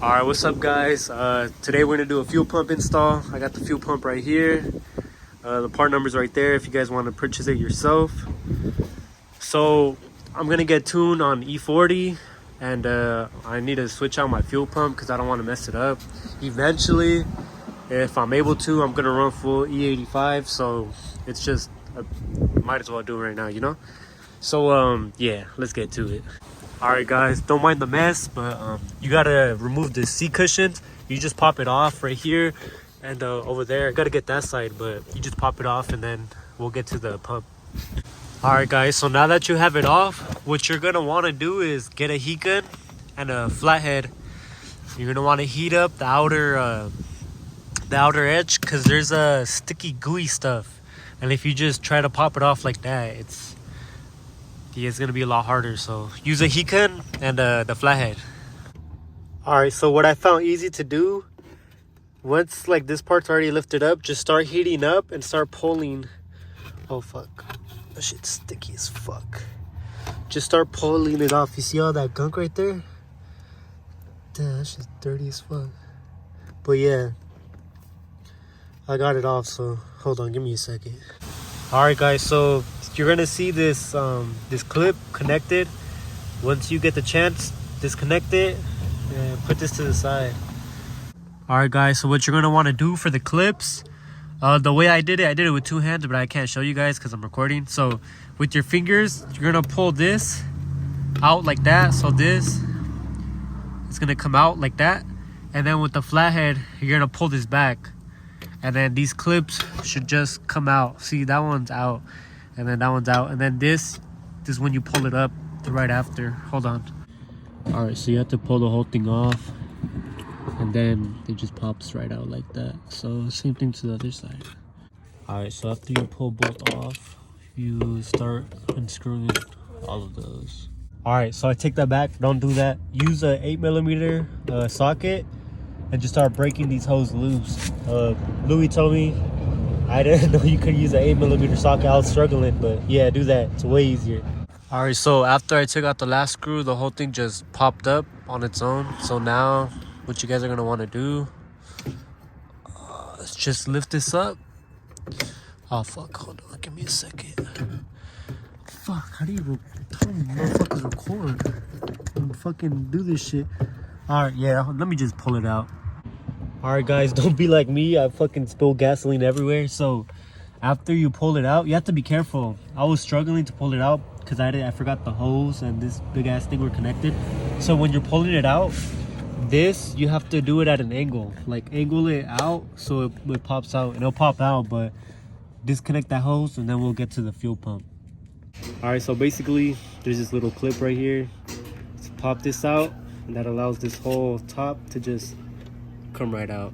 Alright, what's up guys? Today we're gonna do a fuel pump install. I got the fuel pump right here. The part number's right there if you guys want to purchase it yourself. So I'm gonna get tuned on E40 and I need to switch out my fuel pump because I don't want to mess it up. Eventually, if I'm able to, I'm gonna run full E85, so it's just might as well do it right now, you know. So yeah, let's get to it. Alright guys, don't mind the mess, but you gotta remove the seat cushions. You just pop it off right here and over there. Gotta get that side, but you just pop it off and then we'll get to the pump. Alright guys, so now that you have it off, what you're gonna want to do is get a heat gun and a flathead. You're gonna want to heat up the outer edge because there's a sticky gooey stuff, and if you just try to pop it off like that, it's gonna be a lot harder. So use a heat gun and the flathead. All right, so what I found easy to do, once like this part's already lifted up, just start heating up and start pulling. Oh fuck, that shit's sticky as fuck. Just start pulling it off. You see all that gunk right there? Damn, that shit's dirty as fuck. But yeah, I got it off, so hold on, give me a second. All right guys, so you're gonna see this this clip connected. Once you get the chance, disconnect it and put this to the side. All right guys, so what you're gonna want to do for the clips, the way I did it with two hands, but I can't show you guys because I'm recording. So with your fingers, you're gonna pull this out like that, so this is gonna come out like that, and then with the flathead you're gonna pull this back, and then these clips should just come out. See, that one's out and then that one's out, and then this is when you pull it up right after. Hold on. All right, so you have to pull the whole thing off and then it just pops right out like that. So same thing to the other side. All right, so after you pull both off, you start unscrewing all of those. All right, so I take that back. Don't do that. Use a 8mm socket and just start breaking these hoses loose. Louis told me, I didn't know you could use an 8mm socket. I was struggling, but yeah, do that. It's way easier. All right, so after I took out the last screw, the whole thing just popped up on its own. So now what you guys are gonna want to do, let's just lift this up. Oh fuck, hold on, give me a second. Fuck, how do you tell me motherfuckers record and fucking do this shit? All right, yeah, let me just pull it out. All right guys, don't be like me. I fucking spilled gasoline everywhere. So after you pull it out, you have to be careful. I was struggling to pull it out because I forgot the hose and this big ass thing were connected. So when you're pulling it out, this, you have to do it at an angle, like angle it out so it pops out, and it'll pop out, but disconnect that hose and then we'll get to the fuel pump. All right, so basically there's this little clip right here. Let's pop this out, and that allows this whole top to just come right out.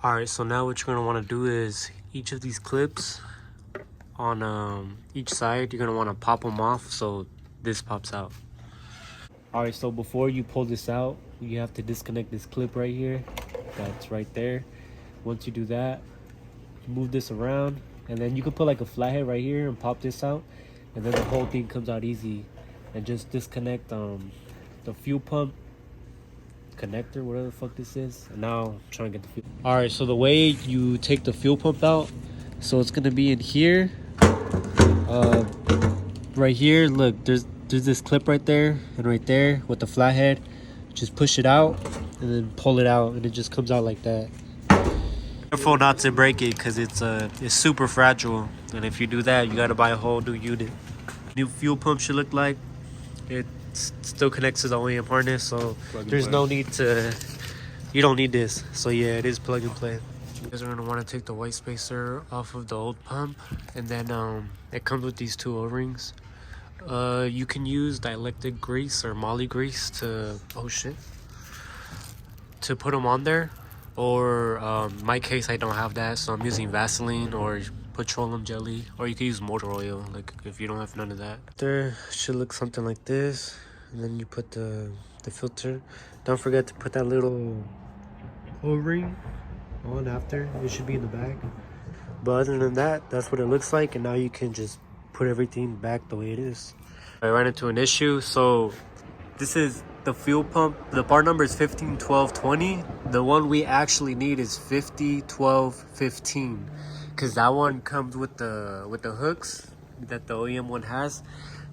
All right, so now what you're gonna want to do is each of these clips on each side, you're gonna want to pop them off so this pops out. All right, so before you pull this out, you have to disconnect this clip right here that's right there. Once you do that, you move this around, and then you can put like a flathead right here and pop this out, and then the whole thing comes out easy. And just disconnect the fuel pump connector, whatever the fuck this is. And now I'm trying to get the fuel. All right, so the way you take the fuel pump out, so it's gonna be in here, right here. Look, there's this clip right there and right there with the flathead. Just push it out and then pull it out, and it just comes out like that. Careful not to break it because it's super fragile, and if you do that, you gotta buy a whole new unit. New fuel pump should look like it still connects to the OEM harness, so there's no need to, you don't need this. So yeah, it is plug and play. You guys are gonna want to take the white spacer off of the old pump, and then it comes with these two O-rings. You can use dielectric grease or moly grease to to put them on there, or in my case I don't have that, so I'm using Vaseline or petroleum jelly, or you can use motor oil, like if you don't have none of that. There should look something like this, and then you put the filter. Don't forget to put that little O-ring on after. It should be in the back, but other than that, that's what it looks like. And now you can just put everything back the way it is. I ran into an issue, so this is the fuel pump, the part number is 151220. The one we actually need is 501215, because that one comes with the hooks that the OEM one has.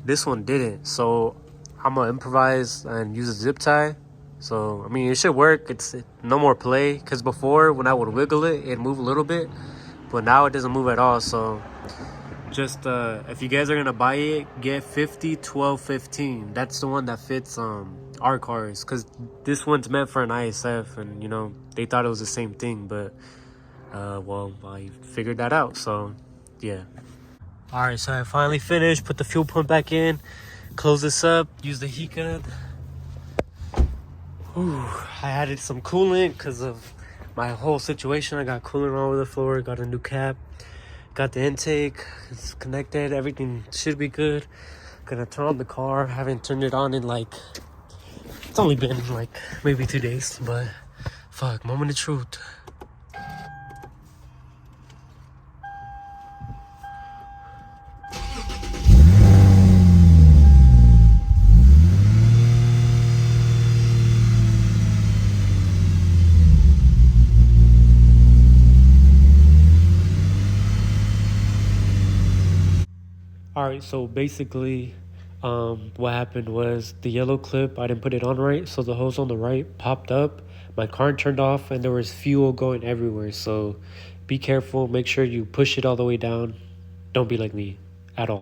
This one didn't, so I'm gonna improvise and use a zip tie. So I mean, it should work. It's no more play, because before when I would wiggle it, it'd move a little bit, but now it doesn't move at all. So just if you guys are gonna buy it, get 501215. That's the one that fits our cars, because this one's meant for an ISF, and you know they thought it was the same thing, but well, I figured that out. So yeah. All right, so I finally finished. Put the fuel pump back in, close this up, use the heat gun. Ooh, I added some coolant because of my whole situation. I got coolant all over the floor, got a new cap, got the intake, it's connected, everything should be good. Gonna turn on the car. Haven't turned it on in like, it's only been like maybe 2 days, but fuck, moment of truth. All right, so basically, what happened was the yellow clip, I didn't put it on right, so the hose on the right popped up. My car turned off, and there was fuel going everywhere. So be careful. Make sure you push it all the way down. Don't be like me at all.